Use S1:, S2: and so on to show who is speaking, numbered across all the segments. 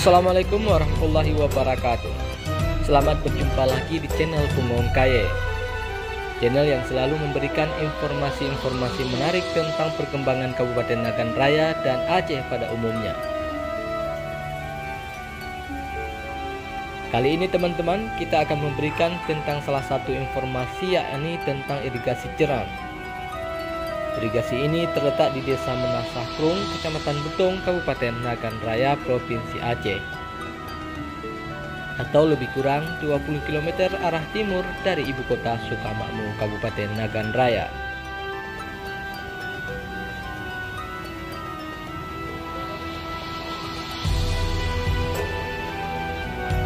S1: Assalamualaikum warahmatullahi wabarakatuh. Selamat berjumpa lagi di channel Punggung Kaye, channel yang selalu memberikan informasi-informasi menarik tentang perkembangan Kabupaten Nagan Raya dan Aceh pada umumnya. Kali ini teman-teman, kita akan memberikan tentang salah satu informasi, yakni tentang irigasi jeram. Irigasi ini terletak di Desa Menasahkrung, Kecamatan Betung, Kabupaten Nagan Raya, Provinsi Aceh, atau lebih kurang 20 km arah timur dari ibu kota Sukamakmur, Kabupaten Nagan Raya.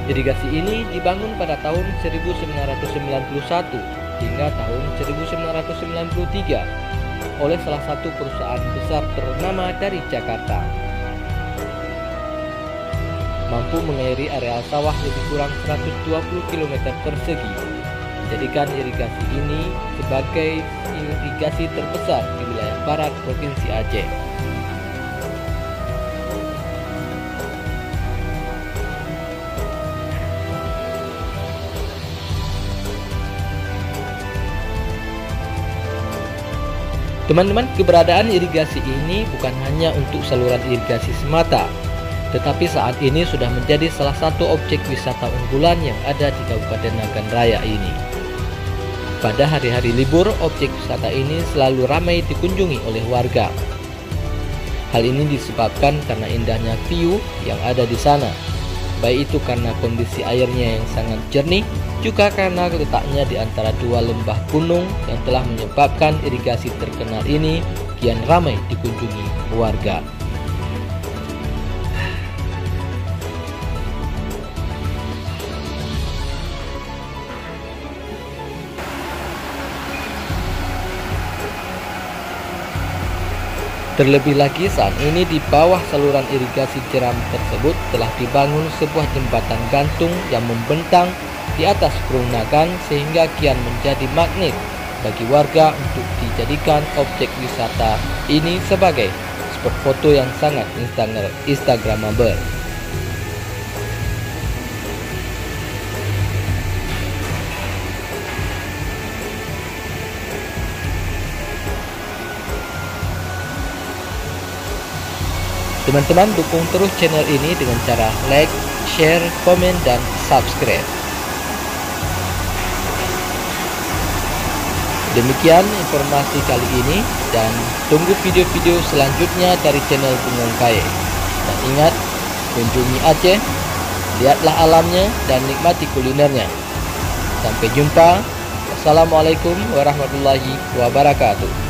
S1: Irigasi ini dibangun pada tahun 1991 hingga tahun 1993 oleh salah satu perusahaan besar ternama dari Jakarta. Mampu mengairi areal sawah lebih kurang 120 km persegi, menjadikan irigasi ini sebagai irigasi terbesar di wilayah barat Provinsi Aceh. Teman-teman, keberadaan irigasi ini bukan hanya untuk saluran irigasi semata, tetapi saat ini sudah menjadi salah satu objek wisata unggulan yang ada di Kabupaten Nagan Raya ini. Pada hari-hari libur, objek wisata ini selalu ramai dikunjungi oleh warga. Hal ini disebabkan karena indahnya view yang ada di sana, baik itu karena kondisi airnya yang sangat jernih, juga karena letaknya di antara dua lembah gunung yang telah menyebabkan irigasi terkenal ini kian ramai dikunjungi warga. Terlebih lagi saat ini di bawah saluran irigasi jeram tersebut telah dibangun sebuah jembatan gantung yang membentang di atas Krung Nagan, sehingga kian menjadi magnet bagi warga untuk dijadikan objek wisata ini sebagai spot foto yang sangat instagramable. Teman-teman, dukung terus channel ini dengan cara like, share, komen, dan subscribe. Demikian informasi kali ini, dan tunggu video-video selanjutnya dari channel Punggung Kaye. Dan ingat, kunjungi Aceh, lihatlah alamnya, dan nikmati kulinernya. Sampai jumpa. Wassalamualaikum warahmatullahi wabarakatuh.